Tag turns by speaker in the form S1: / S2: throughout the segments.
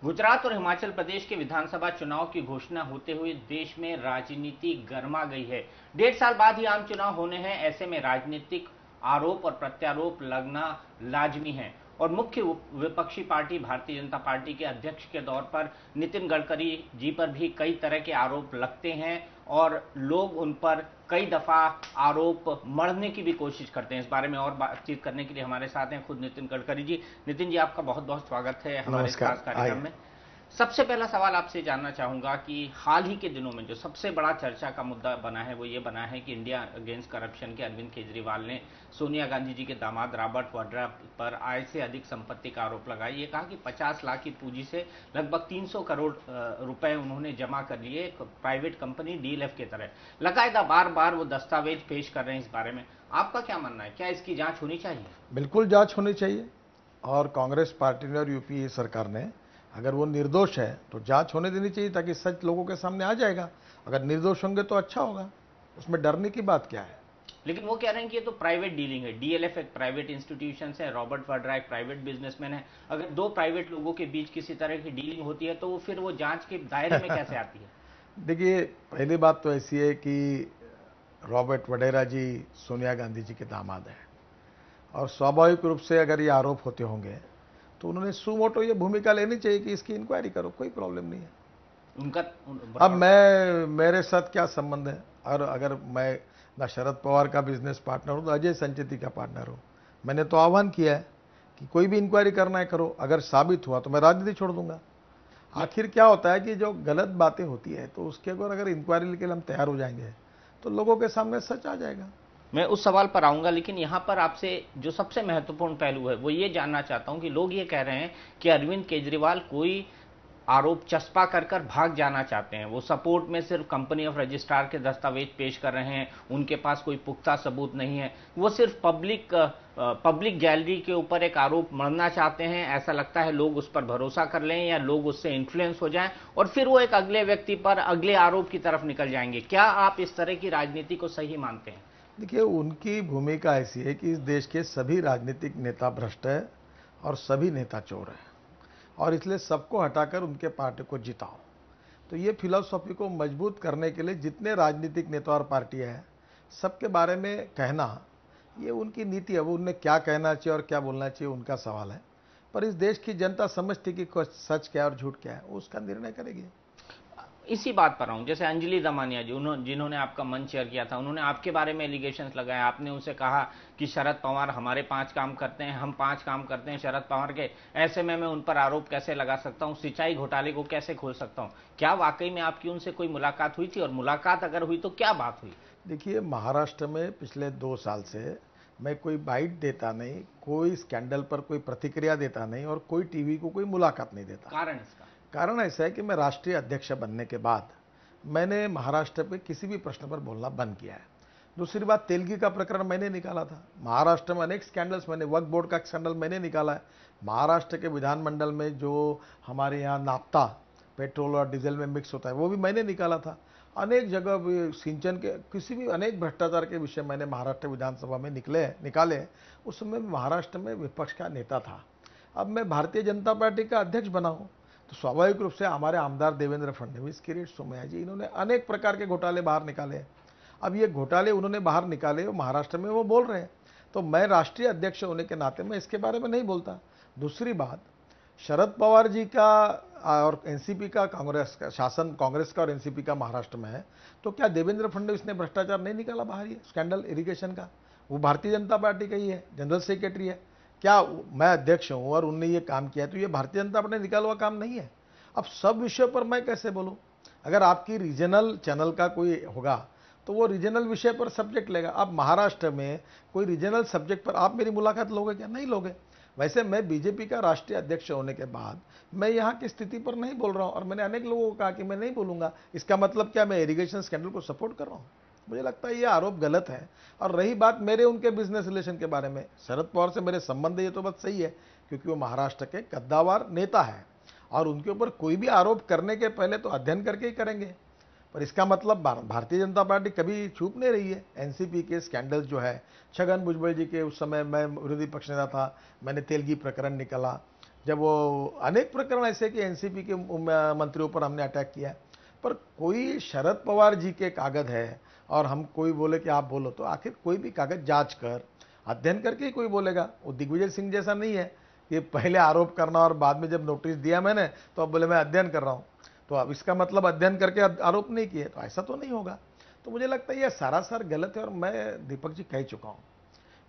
S1: गुजरात और हिमाचल प्रदेश के विधानसभा चुनाव की घोषणा होते हुए देश में राजनीति गर्मा गई है। 1.5 साल बाद ही आम चुनाव होने हैं। ऐसे में राजनीतिक आरोप और प्रत्यारोप लगना लाजमी है और मुख्य विपक्षी पार्टी भारतीय जनता पार्टी के अध्यक्ष के तौर पर नितिन गडकरी जी पर भी कई तरह के आरोप लगते हैं और लोग उन पर कई दफा आरोप मढ़ने की भी कोशिश करते हैं। इस बारे में और बातचीत करने के लिए हमारे साथ हैं खुद नितिन गडकरी जी। नितिन जी, आपका बहुत बहुत स्वागत है हमारे इस खास कार्यक्रम में। सबसे पहला सवाल आपसे जानना चाहूंगा कि हाल ही के दिनों में जो सबसे बड़ा चर्चा का मुद्दा बना है वो ये बना है कि इंडिया अगेंस्ट करप्शन के अरविंद केजरीवाल ने सोनिया गांधी जी के दामाद रॉबर्ट वाड्रा पर आय से अधिक संपत्ति का आरोप लगाया। ये कहा कि 50 लाख की पूंजी से लगभग 300 करोड़ रुपए उन्होंने जमा कर लिए प्राइवेट कंपनी डीएलएफ की तरह। लगातार बार बार वो दस्तावेज पेश कर रहे हैं। इस बारे में आपका क्या मानना है? क्या इसकी जांच होनी चाहिए?
S2: बिल्कुल जांच होनी चाहिए और कांग्रेस पार्टी ने और यूपीए सरकार ने अगर वो निर्दोष है तो जांच होने देनी चाहिए ताकि सच लोगों के सामने आ जाएगा। अगर निर्दोष होंगे तो अच्छा होगा, उसमें डरने की बात क्या है।
S1: लेकिन वो कह रहे हैं कि ये तो प्राइवेट डीलिंग है। डीएलएफ एक प्राइवेट इंस्टीट्यूशन है, रॉबर्ट वाड्रा एक प्राइवेट बिजनेसमैन है। अगर दो प्राइवेट लोगों के बीच किसी तरह की डीलिंग होती है तो वो फिर वो जांच के दायरे में कैसे आती है?
S2: देखिए, पहली बात तो ऐसी है कि रॉबर्ट वडेरा जी सोनिया गांधी जी के दामाद हैं और स्वाभाविक रूप से अगर ये आरोप होते होंगे तो उन्होंने सुमोटो ये भूमिका लेनी चाहिए कि इसकी इंक्वायरी करो, कोई प्रॉब्लम नहीं है
S1: उनका।
S2: अब मेरे साथ क्या संबंध है? और अगर मैं ना शरद पवार का बिजनेस पार्टनर हूं तो अजय संचेती का पार्टनर हूं। मैंने तो आह्वान किया है कि कोई भी इंक्वायरी करना है करो, अगर साबित हुआ तो मैं राजनीति छोड़ दूंगा। आखिर क्या होता है कि जो गलत बातें होती है तो उसके ऊपर अगर इंक्वायरी के लिए हम तैयार हो जाएंगे तो लोगों के सामने सच आ जाएगा।
S1: मैं उस सवाल पर आऊंगा, लेकिन यहां पर आपसे जो सबसे महत्वपूर्ण पहलू है वो ये जानना चाहता हूं कि लोग ये कह रहे हैं कि अरविंद केजरीवाल कोई आरोप चस्पा कर कर भाग जाना चाहते हैं। वो सपोर्ट में सिर्फ कंपनी ऑफ रजिस्ट्रार के दस्तावेज पेश कर रहे हैं, उनके पास कोई पुख्ता सबूत नहीं है। वो सिर्फ पब्लिक गैलरी के ऊपर एक आरोप मढ़ना चाहते हैं। ऐसा लगता है लोग उस पर भरोसा कर लें या लोग उससे इन्फ्लुएंस हो जाएं और फिर वो एक अगले व्यक्ति पर अगले आरोप की तरफ निकल जाएंगे। क्या आप इस तरह की राजनीति को सही मानते हैं?
S2: देखिए, उनकी भूमिका ऐसी है कि इस देश के सभी राजनीतिक नेता भ्रष्ट है और सभी नेता चोर हैं और इसलिए सबको हटाकर उनके पार्टी को जिताओ। तो ये फिलॉसफी को मजबूत करने के लिए जितने राजनीतिक नेता और पार्टियां हैं सबके बारे में कहना ये उनकी नीति है। वो उन्हें क्या कहना चाहिए और क्या बोलना चाहिए उनका सवाल है, पर इस देश की जनता समझती कि सच क्या और झूठ क्या है, वो उसका निर्णय करेगी।
S1: इसी बात पर आऊं, जैसे अंजलि दमानिया जी जिन्होंने आपका मंच शेयर किया था, उन्होंने आपके बारे में एलिगेशंस लगाए। आपने उनसे कहा कि शरद पवार हमारे 5 काम करते हैं, हम 5 काम करते हैं शरद पवार के, ऐसे में मैं उन पर आरोप कैसे लगा सकता हूं, सिंचाई घोटाले को कैसे खोल सकता हूं। क्या वाकई में आपकी उनसे कोई मुलाकात हुई थी और मुलाकात अगर हुई तो क्या बात हुई?
S2: देखिए, महाराष्ट्र में पिछले 2 साल से मैं कोई बाइट देता नहीं, कोई स्कैंडल पर कोई प्रतिक्रिया देता नहीं और कोई टीवी को कोई मुलाकात नहीं देता।
S1: कारण इसका
S2: कारण ऐसा है कि मैं राष्ट्रीय अध्यक्ष बनने के बाद मैंने महाराष्ट्र पे किसी भी प्रश्न पर बोलना बंद किया है। दूसरी बात, तेलगी का प्रकरण मैंने निकाला था। महाराष्ट्र में अनेक स्कैंडल्स मैंने, वक्फ बोर्ड का स्कैंडल मैंने निकाला है। महाराष्ट्र के विधानमंडल में जो हमारे यहाँ नाफ्ता पेट्रोल और डीजल में मिक्स होता है वो भी मैंने निकाला था। अनेक जगह सिंचन के किसी भी अनेक भ्रष्टाचार के विषय मैंने महाराष्ट्र विधानसभा में निकाले। उस समय महाराष्ट्र में विपक्ष का नेता था। अब मैं भारतीय जनता पार्टी का अध्यक्ष बना हूँ तो स्वाभाविक रूप से हमारे आमदार देवेंद्र फडणवीस, किरीट सोमैया जी, इन्होंने अनेक प्रकार के घोटाले बाहर निकाले। अब ये घोटाले उन्होंने बाहर निकाले और महाराष्ट्र में वो बोल रहे हैं, तो मैं राष्ट्रीय अध्यक्ष होने के नाते मैं इसके बारे में नहीं बोलता। दूसरी बात, शरद पवार जी का और एनसीपी का कांग्रेस का शासन, कांग्रेस का और एनसीपी का महाराष्ट्र में है, तो क्या देवेंद्र फडणवीस ने भ्रष्टाचार नहीं निकाला बाहर? ये स्कैंडल इरिगेशन का वो भारतीय जनता पार्टी का ही है, जनरल सेक्रेटरी है। क्या मैं अध्यक्ष हूं और उनने ये काम किया तो ये भारतीय जनता पार्टी ने निकाला हुआ काम नहीं है? अब सब विषयों पर मैं कैसे बोलूं? अगर आपकी रीजनल चैनल का कोई होगा तो वो रीजनल विषय पर सब्जेक्ट लेगा। अब महाराष्ट्र में कोई रीजनल सब्जेक्ट पर आप मेरी मुलाकात लोगे क्या? नहीं लोगे। वैसे मैं बीजेपी का राष्ट्रीय अध्यक्ष होने के बाद मैं यहाँ की स्थिति पर नहीं बोल रहा हूँ और मैंने अनेक लोगों को कहा कि मैं नहीं बोलूंगा। इसका मतलब क्या मैं इरिगेशन स्कैंडल को सपोर्ट कर रहा हूँ? मुझे लगता है ये आरोप गलत है। और रही बात मेरे उनके बिजनेस रिलेशन के बारे में, शरद पवार से मेरे संबंध ये तो बात सही है क्योंकि वो महाराष्ट्र के कद्दावर नेता है और उनके ऊपर कोई भी आरोप करने के पहले तो अध्ययन करके ही करेंगे। पर इसका मतलब भारतीय जनता पार्टी कभी चुप नहीं रही है। एनसीपी के स्कैंडल जो है, छगन भुजबल जी के, उस समय मैं विरोधी पक्ष नेता था, मैंने तेलगी प्रकरण निकाला, जब वो अनेक प्रकरण ऐसे कि एनसीपी के मंत्रियों पर हमने अटैक किया है, पर कोई शरद पवार जी के कागज है और हम कोई बोले कि आप बोलो, तो आखिर कोई भी कागज जांच कर अध्ययन करके ही कोई बोलेगा। वो दिग्विजय सिंह जैसा नहीं है कि पहले आरोप करना और बाद में जब नोटिस दिया मैंने तो अब बोले मैं अध्ययन कर रहा हूं, तो अब इसका मतलब अध्ययन करके आरोप नहीं किए, तो ऐसा तो नहीं होगा। तो मुझे लगता है यह सारासार गलत है। और मैं दीपक जी कह चुका हूं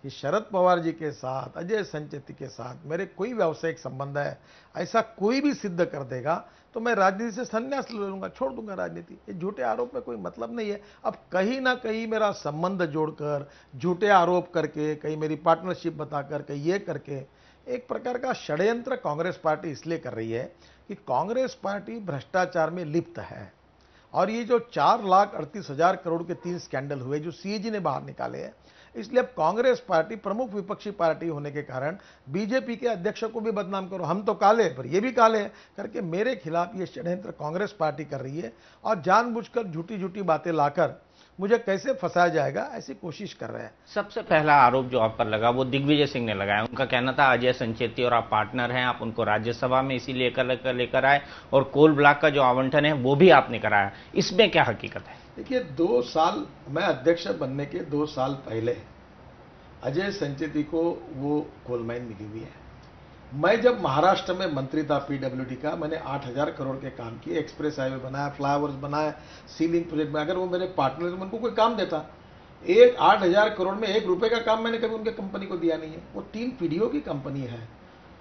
S2: कि शरद पवार जी के साथ, अजय संचेती के साथ मेरे कोई व्यावसायिक संबंध है, ऐसा कोई भी सिद्ध कर देगा तो मैं राजनीति से संन्यास ले लूंगा, छोड़ दूंगा राजनीति। ये झूठे आरोप में कोई मतलब नहीं है। अब कहीं ना कहीं मेरा संबंध जोड़कर, झूठे आरोप करके, कहीं मेरी पार्टनरशिप बताकर, कहीं ये करके, एक प्रकार का षड्यंत्र कांग्रेस पार्टी इसलिए कर रही है कि कांग्रेस पार्टी भ्रष्टाचार में लिप्त है। और ये जो 4,38,000 करोड़ के 3 स्कैंडल हुए जो सीएजी ने बाहर निकाले हैं, इसलिए अब कांग्रेस पार्टी प्रमुख विपक्षी पार्टी होने के कारण बीजेपी के अध्यक्ष को भी बदनाम करो, हम तो काले पर ये भी काले हैं करके मेरे खिलाफ ये षड्यंत्र कांग्रेस पार्टी कर रही है। और जानबूझकर झूठी झूठी बातें लाकर मुझे कैसे फंसाया जाएगा ऐसी कोशिश कर रहे हैं।
S1: सबसे पहला आरोप जो आप पर लगा वो दिग्विजय सिंह ने लगाया। उनका कहना था अजय संचेती और आप पार्टनर हैं, आप उनको राज्यसभा में इसी लेकर आए और कोल ब्लॉक का जो आवंटन है वो भी आपने कराया। इसमें क्या हकीकत है?
S2: देखिए, 2 साल, मैं अध्यक्ष बनने के 2 साल पहले अजय संचेती को वो कोल माइन मिली हुई है। मैं जब महाराष्ट्र में मंत्री था पीडब्ल्यूडी का, मैंने 8,000 करोड़ के काम किए, एक्सप्रेस हाईवे बनाया, फ्लाईओवर्स बनाया, सीलिंग प्रोजेक्ट में। अगर वो मेरे पार्टनर उनको कोई काम देता, 8,000 करोड़ में 1 रुपए का काम मैंने कभी उनके कंपनी को दिया नहीं है। वो 3 पीढ़ियों की कंपनी है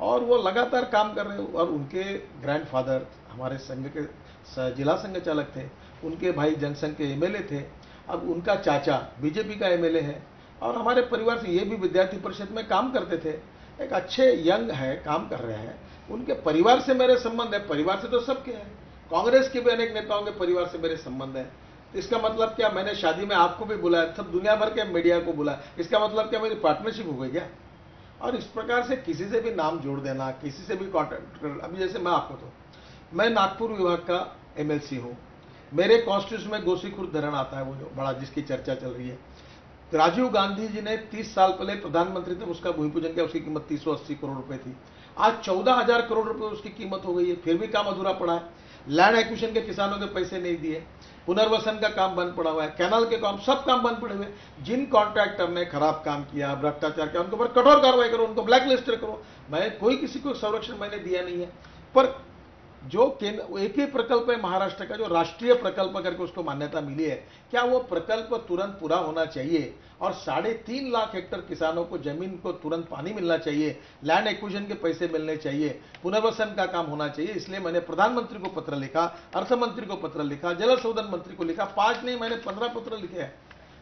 S2: और वो लगातार काम कर रहे हो। और उनके ग्रैंडफादर हमारे संघ के जिला संघ चालक थे, उनके भाई जनसंघ के एमएलए थे, अब उनका चाचा बीजेपी का एमएलए है। और हमारे परिवार से ये भी विद्यार्थी परिषद में काम करते थे, एक अच्छे यंग है, काम कर रहे हैं। उनके परिवार से मेरे संबंध है, परिवार से तो सबके हैं, कांग्रेस के भी अनेक नेताओं के परिवार से मेरे संबंध है। इसका मतलब क्या, मैंने शादी में आपको भी बुलाया, सब दुनिया भर के मीडिया को बुलाया, इसका मतलब क्या मेरी पार्टनरशिप हो गई क्या? और इस प्रकार से किसी से भी नाम जोड़ देना, किसी से भी कॉन्टेक्ट कर, अभी जैसे मैं आपको, तो मैं नागपुर विभाग का एमएलसी हूं, मेरे कॉन्स्टिट्यूशन में गोसीखुर्द धरण आता है, वो जो बड़ा जिसकी चर्चा चल रही है। राजीव गांधी जी ने 30 साल पहले प्रधानमंत्री थे, उसका भूमि पूजन किया, उसकी कीमत 380 करोड़ रुपए थी। आज 14,000 करोड़ रुपए उसकी कीमत हो गई है, फिर भी काम अधूरा पड़ा है। लैंड एक्विजिशन के किसानों के पैसे नहीं दिए, पुनर्वसन का काम बंद पड़ा हुआ है, कैनाल के काम, सब काम बंद पड़े हुए। जिन कॉन्ट्रैक्टर ने खराब काम किया, भ्रष्टाचार किया, उनके ऊपर कठोर कार्रवाई करो, उनको ब्लैक लिस्ट करो। मैं कोई किसी को संरक्षण मैंने दिया नहीं है। पर जो केंद्र एक ही प्रकल्प है महाराष्ट्र का, जो राष्ट्रीय प्रकल्प करके उसको मान्यता मिली है, क्या वो प्रकल्प तुरंत पूरा होना चाहिए? और 3.5 लाख हेक्टेयर किसानों को जमीन को तुरंत पानी मिलना चाहिए, लैंड एक्विजिशन के पैसे मिलने चाहिए, पुनर्वसन का काम होना चाहिए। इसलिए मैंने प्रधानमंत्री को पत्र लिखा, अर्थमंत्री को पत्र लिखा, जल संसाधन मंत्री को लिखा, 5 नहीं मैंने 15 पत्र लिखे हैं।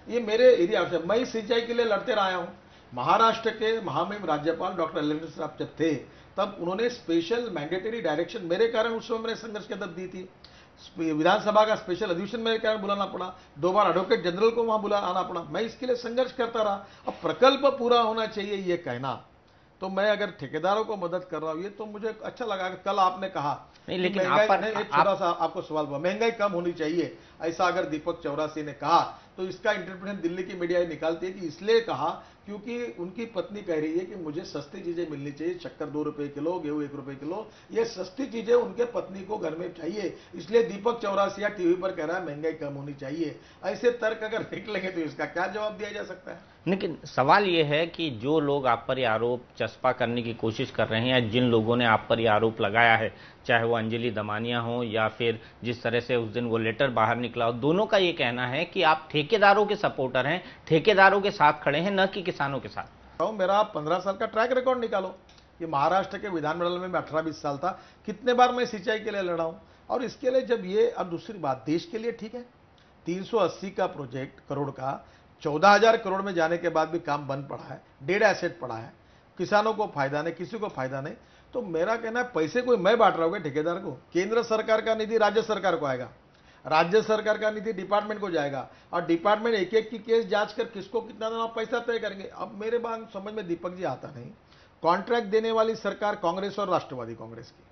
S2: ये मेरे एरिया से मैं सिंचाई के लिए लड़ते रहा हूं। महाराष्ट्र के महामहिम राज्यपाल डॉक्टर एल साहब जब थे, तब उन्होंने स्पेशल मैंडेटरी डायरेक्शन मेरे कारण उस समय मैंने संघर्ष की आदत दी थी। विधानसभा का स्पेशल अधिवेशन मेरे कारण बुलाना पड़ा, 2 बार एडवोकेट जनरल को वहां आना पड़ा, मैं इसके लिए संघर्ष करता रहा। अब प्रकल्प पूरा होना चाहिए ये कहना, तो मैं अगर ठेकेदारों को मदद कर रहा हूं, ये तो मुझे अच्छा लगा। कल आपने कहा
S1: नहीं, लेकिन
S2: एक छोटा सा आपको सवाल हुआ, महंगाई कम होनी चाहिए, ऐसा अगर दीपक चौरासी ने कहा तो इसका इंटरप्रिटेशन दिल्ली की मीडिया निकालती है कि इसलिए कहा क्योंकि उनकी पत्नी कह रही है कि मुझे सस्ती चीजें मिलनी चाहिए, शक्कर 2 रुपए किलो, गेहूं 1 रुपए किलो, ये सस्ती चीजें उनके पत्नी को घर में चाहिए, इसलिए दीपक चौरासिया टीवी पर कह रहा है महंगाई कम होनी चाहिए। ऐसे तर्क अगर निकलेंगे तो इसका क्या जवाब दिया जा सकता है?
S1: लेकिन सवाल यह है कि जो लोग आप पर ये आरोप चस्पा करने की कोशिश कर रहे हैं, या जिन लोगों ने आप पर ये आरोप लगाया है, चाहे वो अंजलि दमानिया हो या फिर जिस तरह से उस दिन वो लेटर बाहर निकला हो, दोनों का ये कहना है कि आप ठेकेदारों के सपोर्टर हैं, ठेकेदारों के साथ खड़े हैं, न कि किसानों के साथ।
S2: मेरा 15 साल का ट्रैक रिकॉर्ड निकालो कि महाराष्ट्र के विधानमंडल में मैं 18-20 साल था, कितने बार मैं सिंचाई के लिए लड़ा हूं। और इसके लिए जब ये, अब दूसरी बात, देश के लिए ठीक है 380 का प्रोजेक्ट करोड़ का 14,000 करोड़ में जाने के बाद भी काम बंद पड़ा है, डेड एसेट पड़ा है, किसानों को फायदा नहीं, किसी को फायदा नहीं। तो मेरा कहना है पैसे कोई मैं बांट रहा हूँ ठेकेदार को, केंद्र सरकार का निधि राज्य सरकार को आएगा, राज्य सरकार का निधि डिपार्टमेंट को जाएगा, और डिपार्टमेंट एक एक की केस जांच कर किसको कितना देना पैसा तय करेंगे। अब मेरे बात समझ में दीपक जी आता नहीं, कॉन्ट्रैक्ट देने वाली सरकार कांग्रेस और राष्ट्रवादी कांग्रेस की,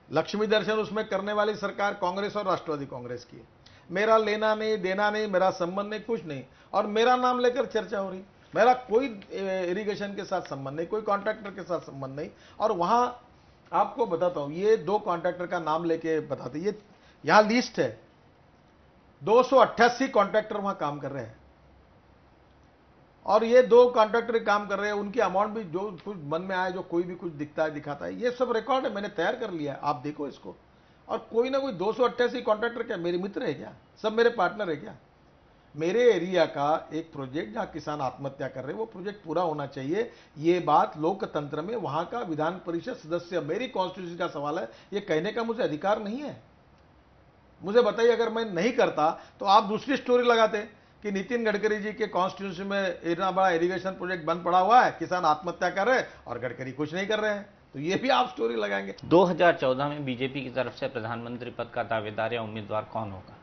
S2: लक्ष्मी दर्शन उसमें करने वाली सरकार कांग्रेस और राष्ट्रवादी कांग्रेस की। मेरा लेना नहीं देना नहीं, मेरा संबंध नहीं, कुछ नहीं, और मेरा नाम लेकर चर्चा हो रही। मेरा कोई इरिगेशन के साथ संबंध नहीं, कोई कॉन्ट्रैक्टर के साथ संबंध नहीं। और वहां आपको बताता हूं, ये 2 कॉन्ट्रैक्टर का नाम लेके बताते, ये यहां लिस्ट है, 288 कॉन्ट्रैक्टर वहां काम कर रहे हैं, और ये 2 कॉन्ट्रैक्टर काम कर रहे हैं, उनकी अमाउंट भी जो कुछ मन में आए, जो कोई भी कुछ दिखता है दिखाता है, ये सब रिकॉर्ड है, मैंने तैयार कर लिया है, आप देखो इसको। और कोई ना कोई 288 कॉन्ट्रैक्टर क्या मेरे मित्र है क्या? सब मेरे पार्टनर है क्या? मेरे एरिया का एक प्रोजेक्ट जहां किसान आत्महत्या कर रहे हैं, वो प्रोजेक्ट पूरा होना चाहिए। ये बात लोकतंत्र में वहां का विधान परिषद सदस्य, मेरी कॉन्स्टिट्यूंसी का सवाल है, ये कहने का मुझे अधिकार नहीं है। मुझे बताइए, अगर मैं नहीं करता तो आप दूसरी स्टोरी लगाते कि नितिन गडकरी जी के कॉन्स्टिट्यूंसी में इतना बड़ा इरिगेशन प्रोजेक्ट बंद पड़ा हुआ है, किसान आत्महत्या कर रहे हैं और गडकरी कुछ नहीं कर रहे हैं, तो ये भी आप स्टोरी लगाएंगे।
S1: 2014 में बीजेपी की तरफ से प्रधानमंत्री पद का दावेदार या उम्मीदवार कौन होगा?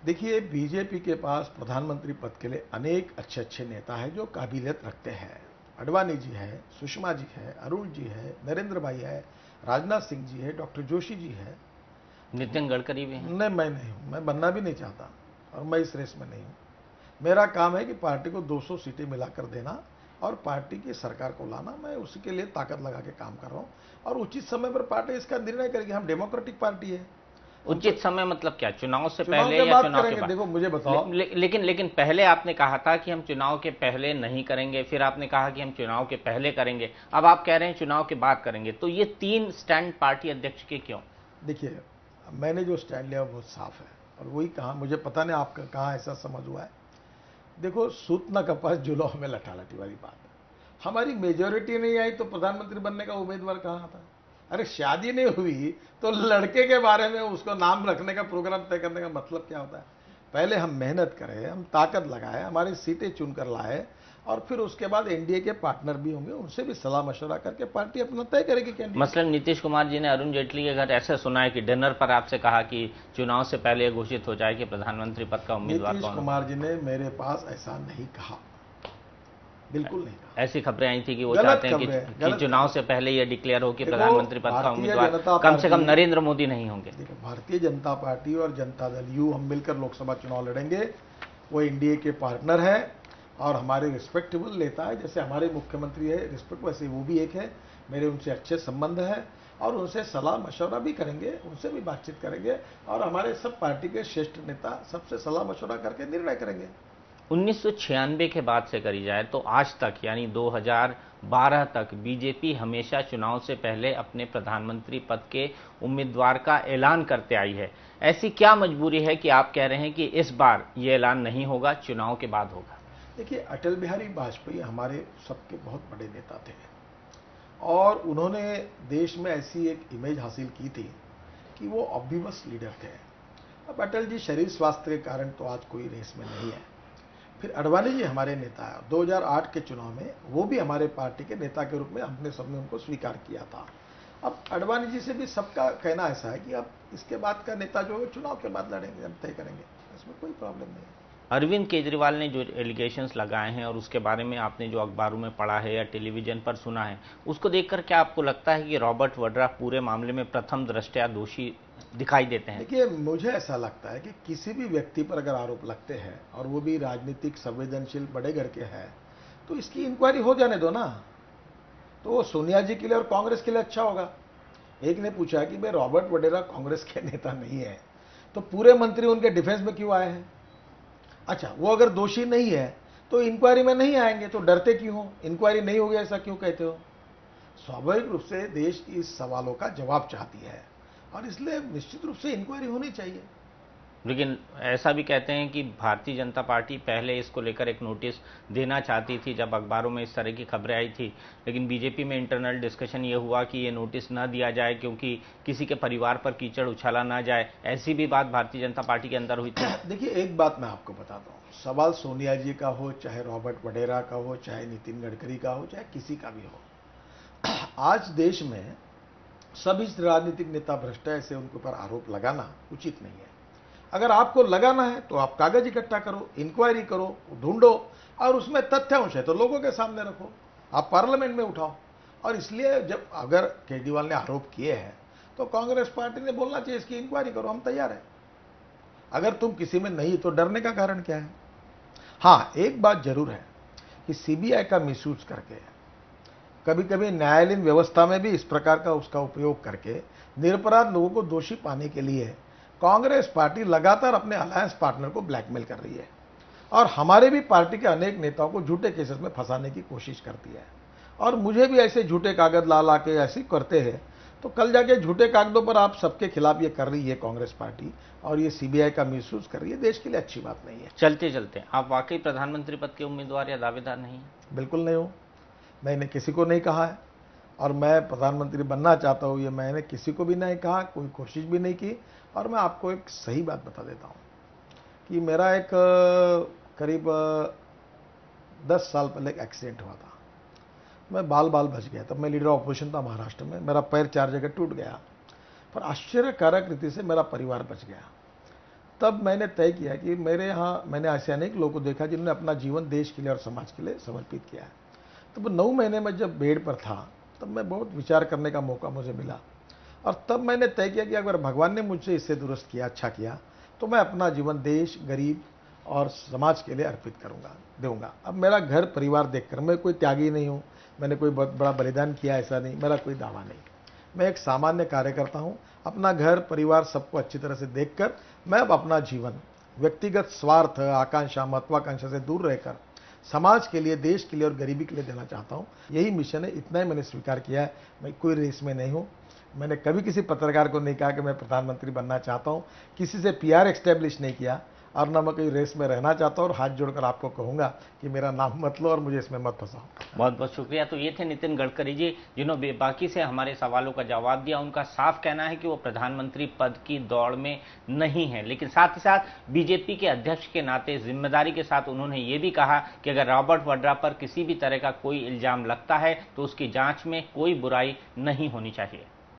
S2: देखिए, बीजेपी के पास प्रधानमंत्री पद के लिए अनेक अच्छे अच्छे नेता हैं जो काबिलियत रखते हैं। अडवाणी जी है, सुषमा जी है, अरुण जी है, नरेंद्र भाई है, राजनाथ सिंह जी है, डॉक्टर जोशी जी है,
S1: नितिन गडकरी भी हैं?
S2: नहीं, मैं नहीं हूं, मैं बनना भी नहीं चाहता और मैं इस रेस में नहीं हूं। मेरा काम है कि पार्टी को 200 सीटें मिलाकर देना और पार्टी की सरकार को लाना। मैं उसी के लिए ताकत लगा के काम कर रहा हूं और उचित समय पर पार्टी इसका निर्णय करेगी। हम डेमोक्रेटिक पार्टी है।
S1: उचित समय मतलब क्या? चुनाव से
S2: चुनाव
S1: पहले
S2: के
S1: या
S2: बाद
S1: चुनाव के
S2: करेंगे।
S1: बाद?
S2: देखो, मुझे बताओ,
S1: लेकिन पहले आपने कहा था कि हम चुनाव के पहले नहीं करेंगे, फिर आपने कहा कि हम चुनाव के पहले करेंगे, अब आप कह रहे हैं चुनाव के बाद करेंगे। तो ये 3 स्टैंड पार्टी अध्यक्ष के क्यों?
S2: देखिए, मैंने जो स्टैंड लिया वो बहुत साफ है और वही कहा, मुझे पता नहीं आपका कहाँ ऐसा समझ हुआ है। देखो, सूत न कपास जुलाह में लठालठी वाली बात है। हमारी मेजोरिटी नहीं आई तो प्रधानमंत्री बनने का उम्मीदवार कहाँ था? अरे शादी नहीं हुई तो लड़के के बारे में उसको नाम रखने का प्रोग्राम तय करने का मतलब क्या होता है? पहले हम मेहनत करें, हम ताकत लगाए, हमारी सीटें चुनकर लाए और फिर उसके बाद एनडीए के पार्टनर भी होंगे, उनसे भी सलाह मशवरा करके पार्टी अपना तय करेगी कैंडिडेट।
S1: मसलन नीतीश कुमार जी ने अरुण जेटली के घर ऐसे सुना है कि डिनर पर आपसे कहा कि चुनाव से पहले घोषित हो जाए कि प्रधानमंत्री पद का उम्मीदवार कौन?
S2: नीतीश कुमार जी ने मेरे पास ऐसा नहीं कहा, बिल्कुल नहीं कहा।
S1: ऐसी खबरें आई थी कि वो चाहते हैं कि चुनाव से पहले ये डिक्लेयर हो कि प्रधानमंत्री पद का उम्मीदवार कम से कम नरेंद्र मोदी नहीं होंगे।
S2: देखो, भारतीय जनता पार्टी और जनता दल यू हम मिलकर लोकसभा चुनाव लड़ेंगे। वो एनडीए के पार्टनर है और हमारे रिस्पेक्टेबल नेता है। जैसे हमारे मुख्यमंत्री है रिस्पेक्ट, वैसे वो भी एक है। मेरे उनसे अच्छे संबंध है और उनसे सलाह मशवरा भी करेंगे, उनसे भी बातचीत करेंगे और हमारे सब पार्टी के श्रेष्ठ नेता सबसे सलाह मशवरा करके निर्णय करेंगे।
S1: 1996 के बाद से करी जाए तो आज तक यानी 2012 तक बीजेपी हमेशा चुनाव से पहले अपने प्रधानमंत्री पद के उम्मीदवार का ऐलान करते आई है। ऐसी क्या मजबूरी है कि आप कह रहे हैं कि इस बार ये ऐलान नहीं होगा, चुनाव के बाद होगा?
S2: देखिए, अटल बिहारी वाजपेयी हमारे सबके बहुत बड़े नेता थे और उन्होंने देश में ऐसी एक इमेज हासिल की थी कि वो ऑब्वियस लीडर थे। अब अटल जी शरीर स्वास्थ्य के कारण तो आज कोई रेस में नहीं है। फिर अडवाणी जी हमारे नेता है। 2008 के चुनाव में वो भी हमारे पार्टी के नेता के रूप में हमने सबने उनको स्वीकार किया था। अब अडवाणी जी से भी सबका कहना ऐसा है कि अब इसके बाद का नेता जो है चुनाव के बाद लड़ेंगे, हम तय करेंगे, इसमें कोई प्रॉब्लम नहीं है।
S1: अरविंद केजरीवाल ने जो एलिगेशंस लगाए हैं और उसके बारे में आपने जो अखबारों में पढ़ा है या टेलीविजन पर सुना है, उसको देखकर क्या आपको लगता है कि रॉबर्ट वड्रा पूरे मामले में प्रथम दृष्टया दोषी दिखाई देते हैं?
S2: देखिए, मुझे ऐसा लगता है कि किसी भी व्यक्ति पर अगर आरोप लगते हैं और वो भी राजनीतिक संवेदनशील बड़े घर के हैं तो इसकी इंक्वायरी हो जाने दो ना। तो वो सोनिया जी के लिए और कांग्रेस के लिए अच्छा होगा। एक ने पूछा कि भाई रॉबर्ट वड्रा कांग्रेस के नेता नहीं है तो पूरे मंत्री उनके डिफेंस में क्यों आए हैं? अच्छा, वो अगर दोषी नहीं है तो इंक्वायरी में नहीं आएंगे, तो डरते क्यों हो? इंक्वायरी नहीं होगी ऐसा क्यों कहते हो? स्वाभाविक रूप से देश इस सवालों का जवाब चाहती है और इसलिए निश्चित रूप से इंक्वायरी होनी चाहिए।
S1: लेकिन ऐसा भी कहते हैं कि भारतीय जनता पार्टी पहले इसको लेकर एक नोटिस देना चाहती थी जब अखबारों में इस तरह की खबरें आई थी, लेकिन बीजेपी में इंटरनल डिस्कशन ये हुआ कि ये नोटिस न दिया जाए क्योंकि किसी के परिवार पर कीचड़ उछाला ना जाए। ऐसी भी बात भारतीय जनता पार्टी के अंदर हुई थी।
S2: देखिए, एक बात मैं आपको बताता हूँ, सवाल सोनिया जी का हो, चाहे रॉबर्ट वड्रा का हो, चाहे नितिन गडकरी का हो, चाहे किसी का भी हो, आज देश में सभी राजनीतिक नेता भ्रष्ट है, ऐसे उनके ऊपर आरोप लगाना उचित नहीं है। अगर आपको लगाना है तो आप कागज इकट्ठा करो, इंक्वायरी करो, ढूंढो और उसमें तथ्यांश है तो लोगों के सामने रखो, आप पार्लियामेंट में उठाओ। और इसलिए जब अगर केजरीवाल ने आरोप किए हैं तो कांग्रेस पार्टी ने बोलना चाहिए इसकी इंक्वायरी करो, हम तैयार हैं। अगर तुम किसी में नहीं तो डरने का कारण क्या है? हाँ, एक बात जरूर है कि सीबीआई का मिसयूज करके कभी कभी न्यायालयीन व्यवस्था में भी इस प्रकार का उसका उपयोग करके निरपराध लोगों को दोषी पाने के लिए कांग्रेस पार्टी लगातार अपने अलायंस पार्टनर को ब्लैकमेल कर रही है और हमारे भी पार्टी के अनेक नेताओं को झूठे केसेस में फंसाने की कोशिश करती है और मुझे भी ऐसे झूठे कागज ला ला के ऐसे करते हैं। तो कल जाके झूठे कागजों पर आप सबके खिलाफ ये कर रही है कांग्रेस पार्टी और ये सीबीआई का मिसयूज कर रही है, देश के लिए अच्छी बात नहीं है।
S1: चलते चलते आप वाकई प्रधानमंत्री पद के उम्मीदवार या दावेदार नहीं है?
S2: बिल्कुल नहीं हूं, मैंने किसी को नहीं कहा है और मैं प्रधानमंत्री बनना चाहता हूं ये मैंने किसी को भी नहीं कहा, कोई कोशिश भी नहीं की। और मैं आपको एक सही बात बता देता हूं कि मेरा एक करीब 10 साल पहले एक एक्सीडेंट हुआ था, मैं बाल बच गया। तब मैं लीडर ऑपोजिशन था महाराष्ट्र में, मेरा पैर 4 जगह टूट गया, पर आश्चर्यकारक रीति से मेरा परिवार बच गया। तब मैंने तय किया कि मेरे यहाँ मैंने ऐसे अनेक लोगों को देखा जिन्होंने अपना जीवन देश के लिए और समाज के लिए समर्पित किया है। तब 9 महीने में जब बेड पर था तब मैं बहुत विचार करने का मौका मुझे मिला और तब मैंने तय किया कि अगर भगवान ने मुझसे इससे दुरुस्त किया, अच्छा किया, तो मैं अपना जीवन देश, गरीब और समाज के लिए अर्पित दूंगा। अब मेरा घर परिवार देखकर मैं कोई त्यागी नहीं हूँ, मैंने कोई बहुत बड़ा बलिदान किया ऐसा नहीं, मेरा कोई दावा नहीं। मैं एक सामान्य कार्यकर्ता हूँ। अपना घर परिवार सबको अच्छी तरह से देखकर मैं अब अपना जीवन व्यक्तिगत स्वार्थ, आकांक्षा, महत्वाकांक्षा से दूर रहकर समाज के लिए, देश के लिए और गरीबी के लिए देना चाहता हूँ। यही मिशन है, इतना ही मैंने स्वीकार किया है। मैं कोई रेस में नहीं हूँ। मैंने कभी किसी पत्रकार को नहीं कहा कि मैं प्रधानमंत्री बनना चाहता हूँ, किसी से पीआर एस्टेब्लिश नहीं किया और न मैं कोई रेस में रहना चाहता हूँ। और हाथ जोड़कर आपको कहूंगा कि मेरा नाम मत लो और मुझे इसमें मत फंसाओ।
S1: बहुत बहुत शुक्रिया। तो ये थे नितिन गडकरी जी, जिन्होंने बाकी से हमारे सवालों का जवाब दिया। उनका साफ कहना है कि वो प्रधानमंत्री पद की दौड़ में नहीं है, लेकिन साथ ही साथ बीजेपी के अध्यक्ष के नाते जिम्मेदारी के साथ उन्होंने ये भी कहा कि अगर रॉबर्ट वड्रा पर किसी भी तरह का कोई इल्जाम लगता है तो उसकी जांच में कोई बुराई नहीं होनी चाहिए।